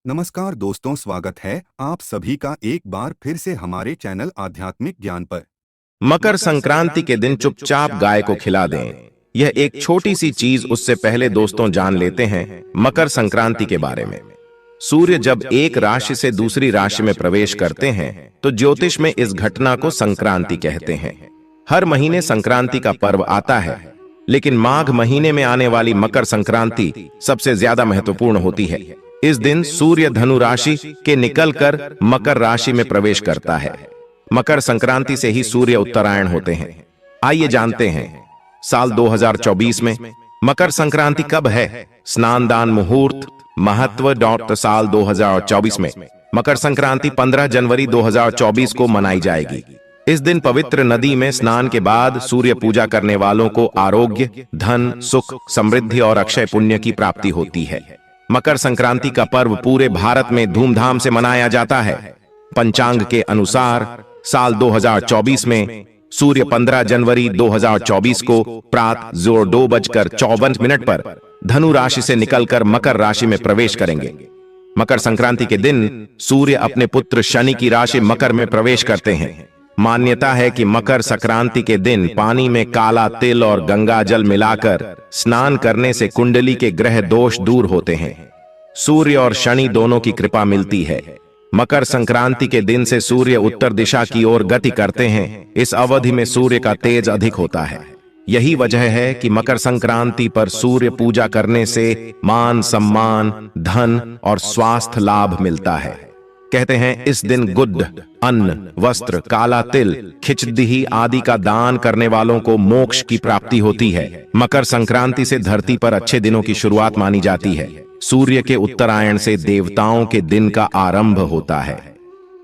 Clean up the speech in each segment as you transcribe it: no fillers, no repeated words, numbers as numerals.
नमस्कार दोस्तों, स्वागत है आप सभी का एक बार फिर से हमारे चैनल आध्यात्मिक ज्ञान पर। मकर संक्रांति के दिन चुपचाप गाय को खिला दें। यह एक छोटी सी चीज, उससे पहले दोस्तों जान लेते हैं मकर संक्रांति के बारे में। सूर्य जब एक राशि से दूसरी राशि में प्रवेश करते हैं तो ज्योतिष में इस घटना को संक्रांति कहते हैं। हर महीने संक्रांति का पर्व आता है, लेकिन माघ महीने में आने वाली मकर संक्रांति सबसे ज्यादा महत्वपूर्ण होती है। इस दिन सूर्य धनु राशि के निकलकर मकर राशि में प्रवेश करता है। मकर संक्रांति से ही सूर्य उत्तरायण होते हैं। आइए जानते हैं साल 2024 में मकर संक्रांति कब है। स्नान दान मुहूर्त महत्व साल 2024 में मकर संक्रांति 15 जनवरी 2024 को मनाई जाएगी। इस दिन पवित्र नदी में स्नान के बाद सूर्य पूजा करने वालों को आरोग्य, धन, सुख, समृद्धि और अक्षय पुण्य की प्राप्ति होती है। मकर संक्रांति का पर्व पूरे भारत में धूमधाम से मनाया जाता है। पंचांग के अनुसार साल 2024 में सूर्य 15 जनवरी 2024 को प्रातः 2:54 पर धनु राशि से निकलकर मकर राशि में प्रवेश करेंगे। मकर संक्रांति के दिन सूर्य अपने पुत्र शनि की राशि मकर में प्रवेश करते हैं। मान्यता है कि मकर संक्रांति के दिन पानी में काला तिल और गंगा जल मिलाकर स्नान करने से कुंडली के ग्रह दोष दूर होते हैं। सूर्य और शनि दोनों की कृपा मिलती है। मकर संक्रांति के दिन से सूर्य उत्तर दिशा की ओर गति करते हैं। इस अवधि में सूर्य का तेज अधिक होता है। यही वजह है कि मकर संक्रांति पर सूर्य पूजा करने से मान सम्मान, धन और स्वास्थ्य लाभ मिलता है। कहते हैं इस दिन गुड़, अन्न, वस्त्र, काला तिल, खिचड़ी आदि का दान करने वालों को मोक्ष की प्राप्ति होती है। मकर संक्रांति से धरती पर अच्छे दिनों की शुरुआत मानी जाती है। सूर्य के उत्तरायण से देवताओं के दिन का आरंभ होता है।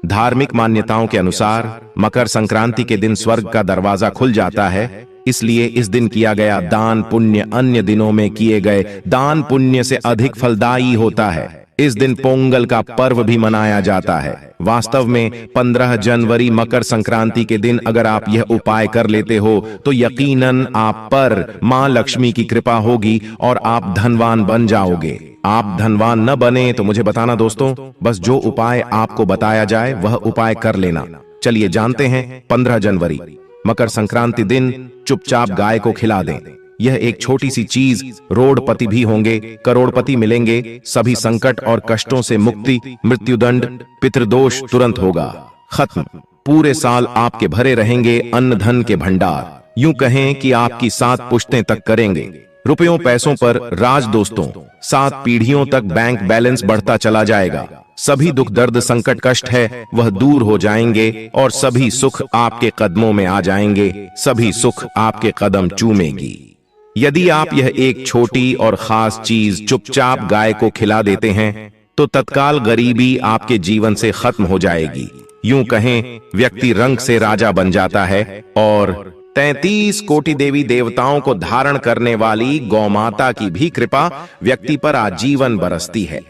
धार्मिक मान्यताओं के अनुसार मकर संक्रांति के दिन स्वर्ग का दरवाजा खुल जाता है। इसलिए इस दिन किया गया दान पुण्य अन्य दिनों में किए गए दान पुण्य से अधिक फलदायी होता है। इस दिन पोंगल का पर्व भी मनाया जाता है। वास्तव में 15 जनवरी मकर संक्रांति के दिन अगर आप यह उपाय कर लेते हो तो यकीनन आप पर मां लक्ष्मी की कृपा होगी और आप धनवान बन जाओगे। आप धनवान न बने तो मुझे बताना दोस्तों, बस जो उपाय आपको बताया जाए वह उपाय कर लेना। चलिए जानते हैं 15 जनवरी मकर संक्रांति दिन चुपचाप गाय को खिला दें। यह एक छोटी सी चीज, रोडपति भी होंगे, करोड़पति मिलेंगे। सभी संकट और कष्टों से मुक्ति, मृत्युदंड, पितृदोष तुरंत होगा खत्म। पूरे साल आपके भरे रहेंगे अन्न धन के भंडार। यूं कहें कि आपकी 7 पुश्तें तक करेंगे रुपयों पैसों पर राज दोस्तों। 7 पीढ़ियों तक बैंक बैलेंस बढ़ता चला जाएगा। सभी दुख दर्द संकट कष्ट है वह दूर हो जाएंगे और सभी सुख आपके कदमों में आ जाएंगे। सभी सुख आपके कदम चूमेगी। यदि आप यह एक छोटी और खास चीज चुपचाप गाय को खिला देते हैं तो तत्काल गरीबी आपके जीवन से खत्म हो जाएगी। यूं कहें व्यक्ति रंग से राजा बन जाता है और 33 कोटि देवी देवताओं को धारण करने वाली गौमाता की भी कृपा व्यक्ति पर आजीवन बरसती है।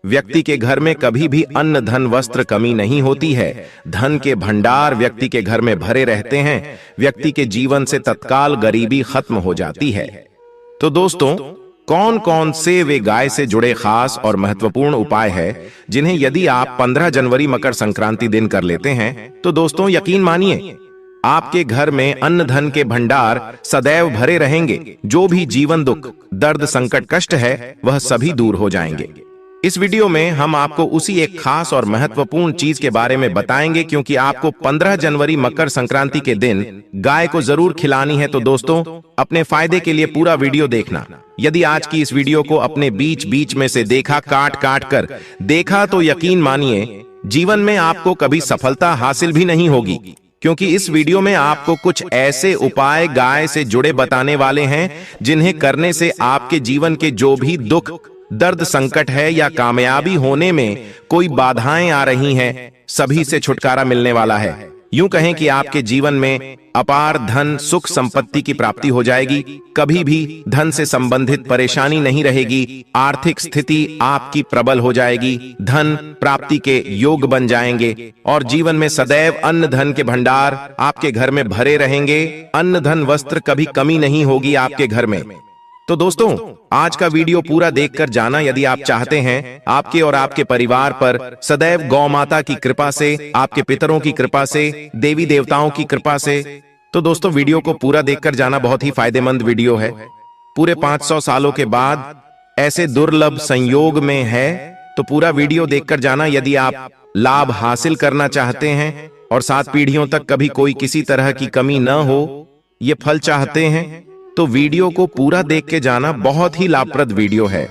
व्यक्ति के घर में कभी भी अन्न धन वस्त्र कमी नहीं होती है। धन के भंडार व्यक्ति के घर में भरे रहते हैं। व्यक्ति के जीवन से तत्काल गरीबी खत्म हो जाती है। तो दोस्तों, कौन कौन से वे गाय से जुड़े खास और महत्वपूर्ण उपाय है जिन्हें यदि आप 15 जनवरी मकर संक्रांति दिन कर लेते हैं तो दोस्तों यकीन मानिए आपके घर में अन्न धन के भंडार सदैव भरे रहेंगे। जो भी जीवन दुख दर्द संकट कष्ट है वह सभी दूर हो जाएंगे। इस वीडियो में हम आपको उसी एक खास और महत्वपूर्ण चीज के बारे में बताएंगे, क्योंकि आपको 15 जनवरी मकर संक्रांति के दिन गाय को जरूर खिलानी है। तो दोस्तों, अपने फायदे के लिए पूरा वीडियो देखना। यदि आज की इस वीडियो को अपने बीच बीच में से देखा, काट काट कर देखा, तो यकीन मानिए जीवन में आपको कभी सफलता हासिल भी नहीं होगी, क्योंकि इस वीडियो में आपको कुछ ऐसे उपाय गाय से जुड़े बताने वाले हैं जिन्हें करने से आपके जीवन के जो भी दुख दर्द संकट है या कामयाबी होने में कोई बाधाएं आ रही हैं, सभी से छुटकारा मिलने वाला है। यूं कहें कि आपके जीवन में अपार धन सुख संपत्ति की प्राप्ति हो जाएगी। कभी भी धन से संबंधित परेशानी नहीं रहेगी। आर्थिक स्थिति आपकी प्रबल हो जाएगी। धन प्राप्ति के योग बन जाएंगे और जीवन में सदैव अन्न धन के भंडार आपके घर में भरे रहेंगे। अन्न धन वस्त्र कभी कमी नहीं होगी आपके घर में। तो दोस्तों, आज का वीडियो पूरा देखकर जाना यदि आप चाहते हैं आपके और आपके परिवार पर सदैव गौ माता की कृपा से, आपके पितरों की कृपा से, देवी देवताओं की कृपा से। तो दोस्तों, वीडियो को पूरा देखकर जाना, बहुत ही फायदेमंद वीडियो है। पूरे 500 सालों के बाद ऐसे दुर्लभ संयोग में है, तो पूरा वीडियो देखकर जाना यदि आप लाभ हासिल करना चाहते हैं और 7 पीढ़ियों तक कभी कोई किसी तरह की कमी न हो, ये फल चाहते हैं, तो वीडियो को पूरा देख के जाना। बहुत ही लाभप्रद वीडियो है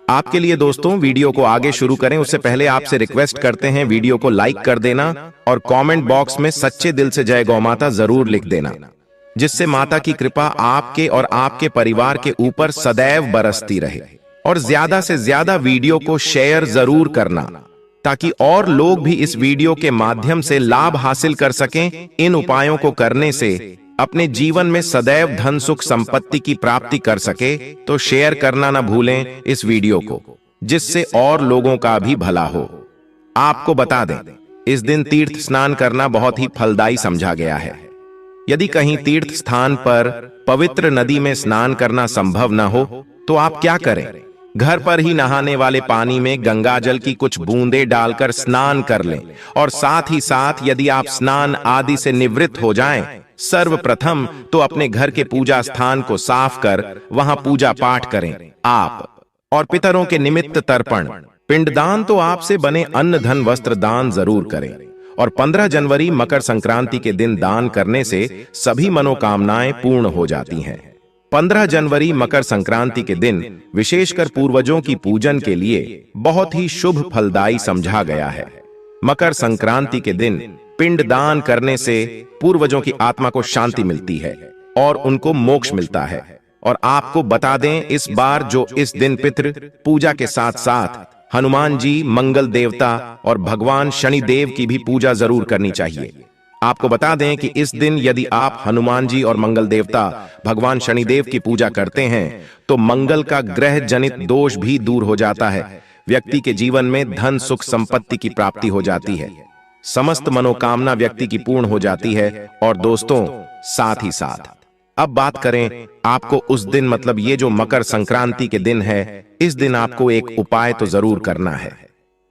आपके लिए। दोस्तों, वीडियो को आगे शुरू करें उससे पहले आपसे रिक्वेस्ट करते हैं वीडियो को लाइक कर देना और कमेंट बॉक्स में सच्चे दिल से जय गौ माता जरूर लिख देना, जिससे माता की कृपा आपके और आपके परिवार के ऊपर सदैव बरसती रहे। और ज्यादा से ज्यादा वीडियो को शेयर जरूर करना, ताकि और लोग भी इस वीडियो के माध्यम से लाभ हासिल कर सकें। इन उपायों को करने से अपने जीवन में सदैव धन सुख संपत्ति की प्राप्ति कर सके। तो शेयर करना ना भूलें इस वीडियो को, जिससे और लोगों का भी भला हो। आपको बता दें, इस दिन तीर्थ स्नान करना बहुत ही फलदायी समझा गया है। यदि कहीं तीर्थ स्थान पर पवित्र नदी में स्नान करना संभव न हो, तो आप क्या करें? घर पर ही नहाने वाले पानी में गंगा जल की कुछ बूंदें डालकर स्नान कर लें। और साथ ही साथ यदि आप स्नान आदि से निवृत्त हो जाएं, सर्वप्रथम तो अपने घर के पूजा स्थान को साफ कर वहां पूजा पाठ करें। आप और पितरों के निमित्त तर्पण, पिंडदान तो आपसे बने अन्न धन वस्त्र दान जरूर करें। और 15 जनवरी मकर संक्रांति के दिन दान करने से सभी मनोकामनाएं पूर्ण हो जाती हैं। 15 जनवरी मकर संक्रांति के दिन विशेषकर पूर्वजों की पूजन के लिए बहुत ही शुभ फलदायी समझा गया है। मकर संक्रांति के दिन पिंड दान करने से पूर्वजों की आत्मा को शांति मिलती है और उनको मोक्ष मिलता है। और आपको बता दें, इस बार जो इस दिन पितृ पूजा के साथ साथ हनुमान जी, मंगल देवता और भगवान शनिदेव की भी पूजा जरूर करनी चाहिए। आपको बता दें कि इस दिन यदि आप हनुमान जी और मंगल देवता भगवान शनिदेव की पूजा करते हैं, तो मंगल का ग्रह जनित दोष भी दूर हो जाता है। व्यक्ति के जीवन में धन सुख संपत्ति की प्राप्ति हो जाती है, समस्त मनोकामना व्यक्ति की पूर्ण हो जाती है। और दोस्तों, साथ ही साथ अब बात करें आपको उस दिन, मतलब ये जो मकर संक्रांति के दिन है, इस दिन आपको एक उपाय तो जरूर करना है।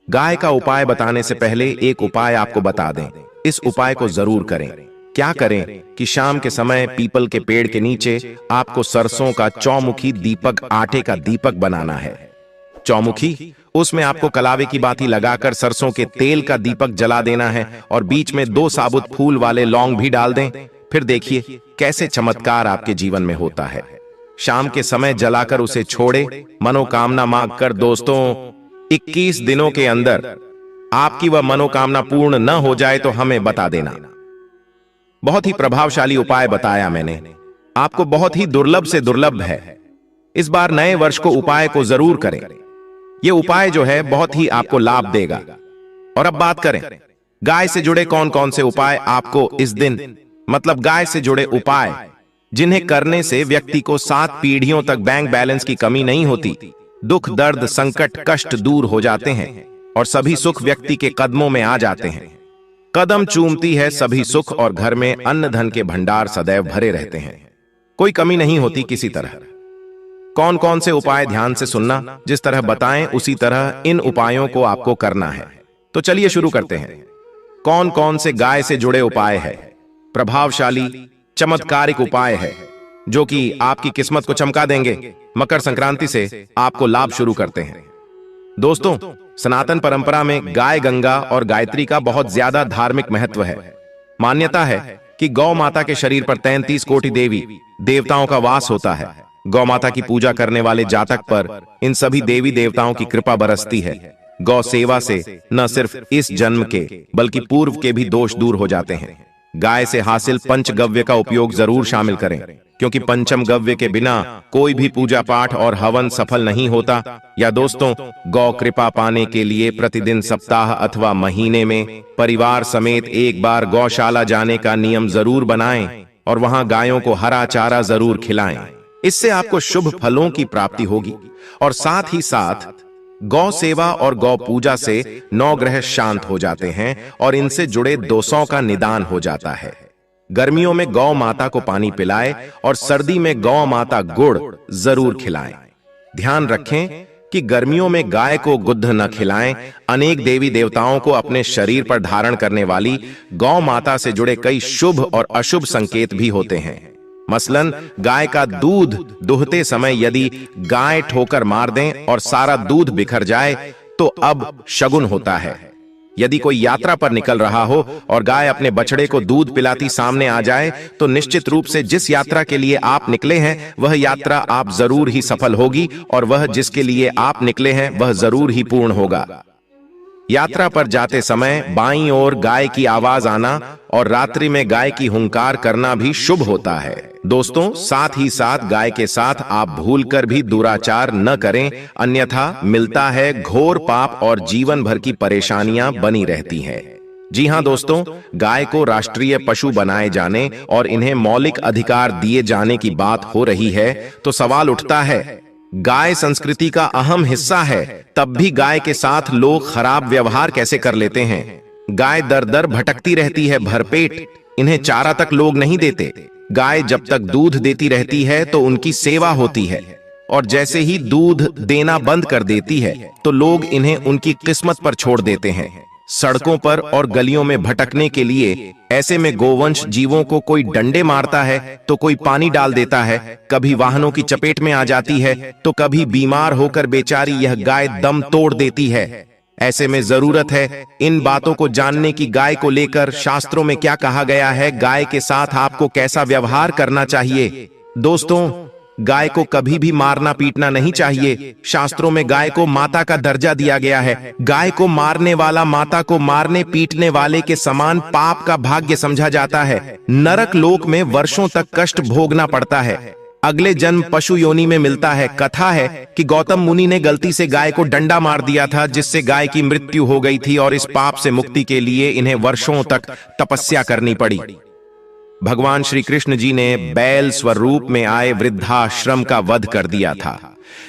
गाय का उपाय बताने से पहले एक उपाय आपको बता दें, इस उपाय को जरूर करें। क्या करें कि शाम के समय पीपल के पेड़ के नीचे आपको सरसों का चौमुखी दीपक, आटे का दीपक बनाना है। चौमुखी, उसमें आपको कलावे की बाती लगाकर सरसों के तेल का दीपक जला देना है और बीच में 2 साबुत फूल वाले लौंग भी डाल दें। फिर देखिए कैसे चमत्कार आपके जीवन में होता है। शाम के समय जलाकर उसे छोड़े, मनोकामना मांगकर। दोस्तों, 21 दिनों के अंदर आपकी वह मनोकामना पूर्ण न हो जाए तो हमें बता देना। बहुत ही प्रभावशाली उपाय बताया मैंने आपको, बहुत ही दुर्लभ से दुर्लभ है। इस बार नए वर्ष को उपाय को जरूर करें। यह उपाय जो है बहुत ही आपको लाभ देगा। और अब बात करें गाय से जुड़े कौन कौन से उपाय आपको इस दिन, मतलब गाय से जुड़े उपाय जिन्हें करने से व्यक्ति को 7 पीढ़ियों तक बैंक बैलेंस की कमी नहीं होती, दुख दर्द संकट कष्ट दूर हो जाते हैं और सभी सुख व्यक्ति के कदमों में आ जाते हैं। कदम चूमती है सभी सुख और घर में अन्न धन के भंडार सदैव भरे रहते हैं, कोई कमी नहीं होती किसी तरह। कौन कौन से उपाय ध्यान से सुनना, जिस तरह बताएं उसी तरह इन उपायों को आपको करना है। तो चलिए शुरू करते हैं। कौन कौन से गाय से जुड़े उपाय है? प्रभावशाली चमत्कारिक उपाय है जो कि आपकी किस्मत को चमका देंगे। मकर संक्रांति से आपको लाभ शुरू करते हैं। दोस्तों, सनातन परंपरा में गाय गंगा और गायत्री का बहुत ज्यादा धार्मिक महत्व है। मान्यता है कि गौ माता के शरीर पर 33 कोटि देवी देवताओं का वास होता है। गौ माता की पूजा करने वाले जातक पर इन सभी देवी देवताओं की कृपा बरसती है। गौ सेवा से न सिर्फ इस जन्म के बल्कि पूर्व के भी दोष दूर हो जाते हैं। गाय से हासिल पंचगव्य का उपयोग जरूर शामिल करें, क्योंकि पंचम गव्य के बिना कोई भी पूजा पाठ और हवन सफल नहीं होता। या दोस्तों, गौ कृपा पाने के लिए प्रतिदिन सप्ताह अथवा महीने में परिवार समेत एक बार गौशाला जाने का नियम जरूर बनाएं और वहां गायों को हरा चारा जरूर खिलाएं। इससे आपको शुभ फलों की प्राप्ति होगी। और साथ ही साथ गौ सेवा और गौ पूजा से 9 ग्रह शांत हो जाते हैं और इनसे जुड़े दोषों का निदान हो जाता है। गर्मियों में गौ माता को पानी पिलाएं और सर्दी में गौ माता गुड़ जरूर खिलाएं। ध्यान रखें कि गर्मियों में गाय को गुद्ध न खिलाएं। अनेक देवी देवताओं को अपने शरीर पर धारण करने वाली गौ माता से जुड़े कई शुभ और अशुभ संकेत भी होते हैं। मसलन गाय का दूध दुहते समय यदि गाय ठोकर मार दें और सारा दूध बिखर जाए तो अब शगुन होता है। यदि कोई यात्रा पर निकल रहा हो और गाय अपने बछड़े को दूध पिलाती सामने आ जाए तो निश्चित रूप से जिस यात्रा के लिए आप निकले हैं वह यात्रा आप जरूर ही सफल होगी और वह जिसके लिए आप निकले हैं वह जरूर ही पूर्ण होगा। यात्रा पर जाते समय बाईं ओर गाय की आवाज आना और रात्रि में गाय की हुंकार करना भी शुभ होता है। दोस्तों, साथ ही साथ गाय के साथ आप भूलकर भी दुराचार न करें, अन्यथा मिलता है घोर पाप और जीवन भर की परेशानियां बनी रहती हैं। जी हां दोस्तों, गाय को राष्ट्रीय पशु बनाए जाने और इन्हें मौलिक अधिकार दिए जाने की बात हो रही है तो सवाल उठता है, गाय संस्कृति का अहम हिस्सा है, तब भी गाय के साथ लोग खराब व्यवहार कैसे कर लेते हैं। गाय दर दर भटकती रहती है भरपेट, इन्हें चारा तक लोग नहीं देते। गाय जब तक दूध देती रहती है तो उनकी सेवा होती है और जैसे ही दूध देना बंद कर देती है तो लोग इन्हें उनकी किस्मत पर छोड़ देते हैं, सड़कों पर और गलियों में भटकने के लिए। ऐसे में गोवंश जीवों को कोई डंडे मारता है तो कोई पानी डाल देता है, कभी वाहनों की चपेट में आ जाती है तो कभी बीमार होकर बेचारी यह गाय दम तोड़ देती है। ऐसे में जरूरत है इन बातों को जानने की गाय को लेकर शास्त्रों में क्या कहा गया है, गाय के साथ आपको कैसा व्यवहार करना चाहिए। दोस्तों, गाय को कभी भी मारना पीटना नहीं चाहिए। शास्त्रों में गाय को माता का दर्जा दिया गया है। गाय को मारने वाला माता को मारने पीटने वाले के समान पाप का भाग्य समझा जाता है। नरक लोक में वर्षों तक कष्ट भोगना पड़ता है, अगले जन्म पशु योनि में मिलता है। कथा है कि गौतम मुनि ने गलती से गाय को डंडा मार दिया था जिससे गाय की मृत्यु हो गई थी और इस पाप से मुक्ति के लिए इन्हें वर्षों तक तपस्या करनी पड़ी। भगवान श्री कृष्ण जी ने बैल स्वरूप में आए वृद्धाश्रम का वध कर दिया था,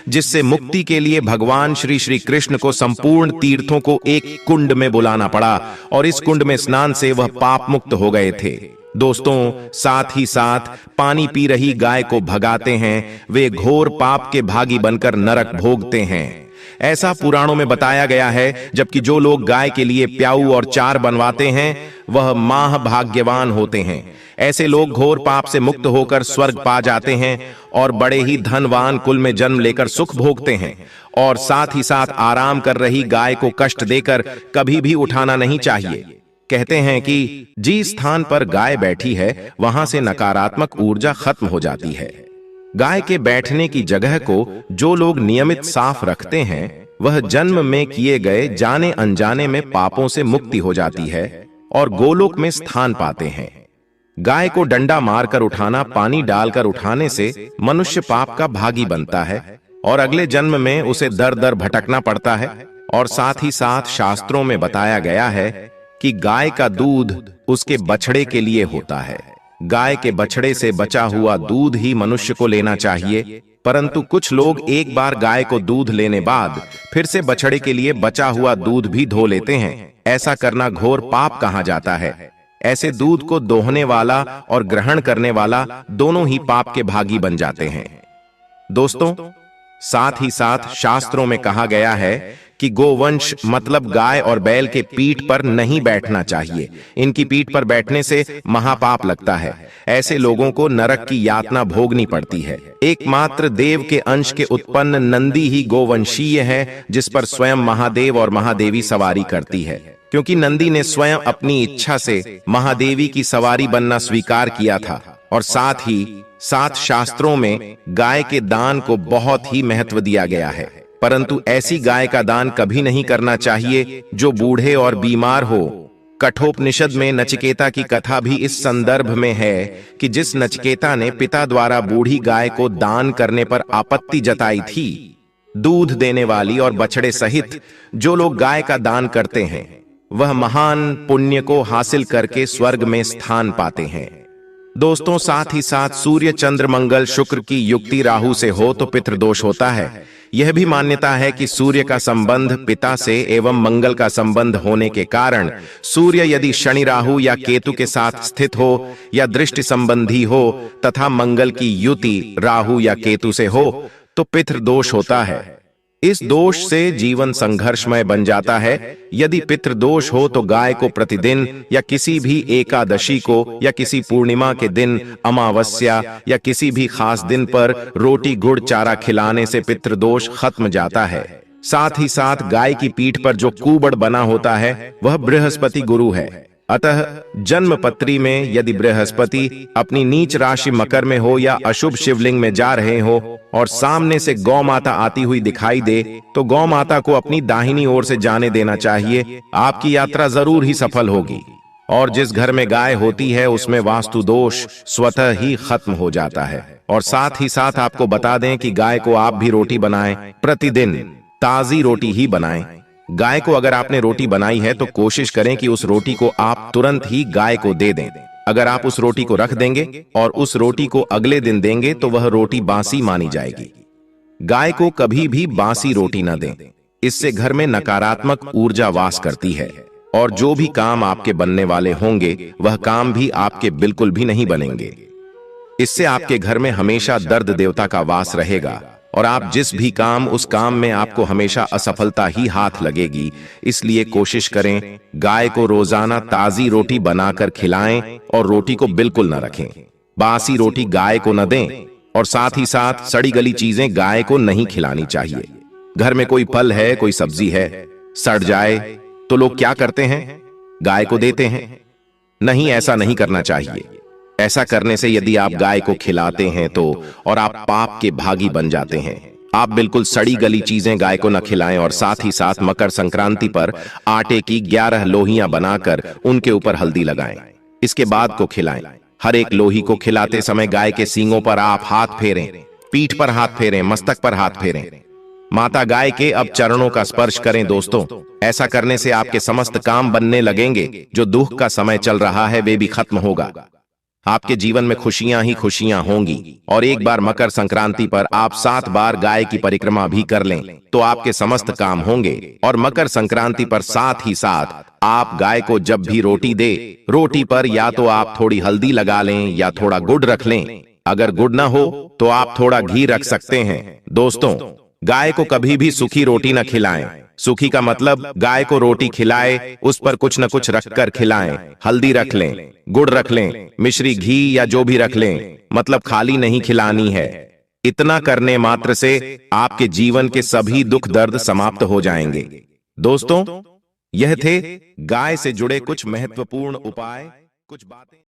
जिससे मुक्ति के लिए भगवान श्री कृष्ण को संपूर्ण तीर्थों को एक कुंड में बुलाना पड़ा और इस कुंड में स्नान से वह पाप मुक्त हो गए थे। दोस्तों, साथ ही साथ पानी पी रही गाय को भगाते हैं, वे घोर पाप के भागी बनकर नरक भोगते हैं। ऐसा पुराणों में बताया गया है, जबकि जो लोग गाय के लिए प्याऊ और चार बनवाते हैं वह महाभाग्यवान होते हैं। ऐसे लोग घोर पाप से मुक्त होकर स्वर्ग पा जाते हैं और बड़े ही धनवान कुल में जन्म लेकर सुख भोगते हैं। और साथ ही साथ आराम कर रही गाय को कष्ट देकर कभी भी उठाना नहीं चाहिए। कहते हैं कि जिस स्थान पर गाय बैठी है वहां से नकारात्मक ऊर्जा खत्म हो जाती है। गाय के बैठने की जगह को जो लोग नियमित साफ रखते हैं वह जन्म में किए गए जाने अनजाने में पापों से मुक्ति हो जाती है और गोलोक में स्थान पाते हैं। गाय को डंडा मारकर उठाना, पानी डालकर उठाने से मनुष्य पाप का भागी बनता है और अगले जन्म में उसे दर दर भटकना पड़ता है। और साथ ही साथ शास्त्रों में बताया गया है कि गाय का दूध उसके बछड़े के लिए होता है। गाय के बछड़े से बचा हुआ दूध ही मनुष्य को लेना चाहिए, परंतु कुछ लोग एक बार गाय को दूध लेने बाद फिर से बछड़े के लिए बचा हुआ दूध भी धो लेते हैं। ऐसा करना घोर पाप कहा जाता है। ऐसे दूध को दोहने वाला और ग्रहण करने वाला दोनों ही पाप के भागी बन जाते हैं। दोस्तों, साथ ही साथ शास्त्रों में कहा गया है कि गोवंश मतलब गाय और बैल के पीठ पर नहीं बैठना चाहिए। इनकी पीठ पर बैठने से महापाप लगता है। ऐसे लोगों को नरक की यातना भोगनी पड़ती है। एकमात्र देव के अंश के उत्पन्न नंदी ही गोवंशीय है, जिस पर स्वयं महादेव और महादेवी सवारी करती है। क्योंकि नंदी ने स्वयं अपनी इच्छा से महादेवी की सवारी बनना स्वीकार किया था। और साथ ही साथ शास्त्रों में गाय के दान को बहुत ही महत्व दिया गया है, परंतु ऐसी गाय का दान कभी नहीं करना चाहिए जो बूढ़े और बीमार हो। कठोपनिषद में नचिकेता की कथा भी इस संदर्भ में है कि जिस नचिकेता ने पिता द्वारा बूढ़ी गाय को दान करने पर आपत्ति जताई थी। दूध देने वाली और बछड़े सहित जो लोग गाय का दान करते हैं वह महान पुण्य को हासिल करके स्वर्ग में स्थान पाते हैं। दोस्तों, साथ ही साथ सूर्य, चंद्र, मंगल, शुक्र की युक्ति राहु से हो तो पितृदोष होता है। यह भी मान्यता है कि सूर्य का संबंध पिता से एवं मंगल का संबंध होने के कारण सूर्य यदि शनि, राहु या केतु के साथ स्थित हो या दृष्टि संबंधी हो तथा मंगल की युति राहु या केतु से हो तो पितृदोष होता है। इस दोष से जीवन संघर्षमय बन जाता है। यदि पितृदोष हो तो गाय को प्रतिदिन या किसी भी एकादशी को या किसी पूर्णिमा के दिन, अमावस्या या किसी भी खास दिन पर रोटी, गुड़, चारा खिलाने से पितृदोष खत्म जाता है। साथ ही साथ गाय की पीठ पर जो कुबड़ बना होता है वह बृहस्पति गुरु है। अतः जन्म पत्री में यदि बृहस्पति अपनी नीच राशि मकर में हो या अशुभ शिवलिंग में जा रहे हो और सामने से गौ माता आती हुई दिखाई दे तो गौ माता को अपनी दाहिनी ओर से जाने देना चाहिए। आपकी यात्रा जरूर ही सफल होगी। और जिस घर में गाय होती है उसमें वास्तु दोष स्वतः ही खत्म हो जाता है। और साथ ही साथ आपको बता दें कि गाय को आप भी रोटी बनाएं, प्रतिदिन ताजी रोटी ही बनाएं। गाय को अगर आपने रोटी बनाई है तो कोशिश करें कि उस रोटी को आप तुरंत ही गाय को दे दें। अगर आप उस रोटी को रख देंगे और उस रोटी को अगले दिन देंगे तो वह रोटी बासी मानी जाएगी। गाय को कभी भी बासी रोटी न दें, इससे घर में नकारात्मक ऊर्जा वास करती है और जो भी काम आपके बनने वाले होंगे वह काम भी आपके बिल्कुल भी नहीं बनेंगे। इससे आपके घर में हमेशा दर्द देवता का वास रहेगा और आप जिस भी काम उस काम में आपको हमेशा असफलता ही हाथ लगेगी। इसलिए कोशिश करें गाय को रोजाना ताजी रोटी बनाकर खिलाएं और रोटी को बिल्कुल न रखें। बासी रोटी गाय को न दें और साथ ही साथ सड़ी गली चीजें गाय को नहीं खिलानी चाहिए। घर में कोई फल है, कोई सब्जी है, सड़ जाए तो लोग क्या करते हैं? गाय को देते हैं। नहीं, ऐसा नहीं करना चाहिए। ऐसा करने से यदि आप गाय को खिलाते हैं तो और आप पाप के भागी बन जाते हैं। आप बिल्कुल सड़ी गली चीजें गाय को न खिलाएं और साथ ही साथ मकर संक्रांति पर आटे की 11 लोहियां बनाकर उनके ऊपर हल्दी लगाएं। इसके बाद को खिलाएं। हर एक लोही को खिलाते समय गाय के सींगों पर आप हाथ फेरें, पीठ पर हाथ फेरें, मस्तक पर हाथ फेरें। माता गाय के अब चरणों का स्पर्श करें। दोस्तों, ऐसा करने से आपके समस्त काम बनने लगेंगे। जो दुख का समय चल रहा है वे भी खत्म होगा। आपके जीवन में खुशियां ही खुशियां होंगी। और एक बार मकर संक्रांति पर आप 7 बार गाय की परिक्रमा भी कर लें तो आपके समस्त काम होंगे। और मकर संक्रांति पर साथ ही साथ आप गाय को जब भी रोटी दे, रोटी पर या तो आप थोड़ी हल्दी लगा लें या थोड़ा गुड़ रख लें। अगर गुड़ ना हो तो आप थोड़ा घी रख सकते हैं। दोस्तों, गाय को कभी भी सूखी रोटी न खिलाएं। सूखी का मतलब गाय को रोटी खिलाए, उस पर कुछ न कुछ रखकर खिलाएं। हल्दी रख लें, गुड़ रख लें, मिश्री, घी या जो भी रख लें, मतलब खाली नहीं खिलानी है। इतना करने मात्र से आपके जीवन के सभी दुख दर्द समाप्त हो जाएंगे। दोस्तों, यह थे गाय से जुड़े कुछ महत्वपूर्ण उपाय, कुछ बातें।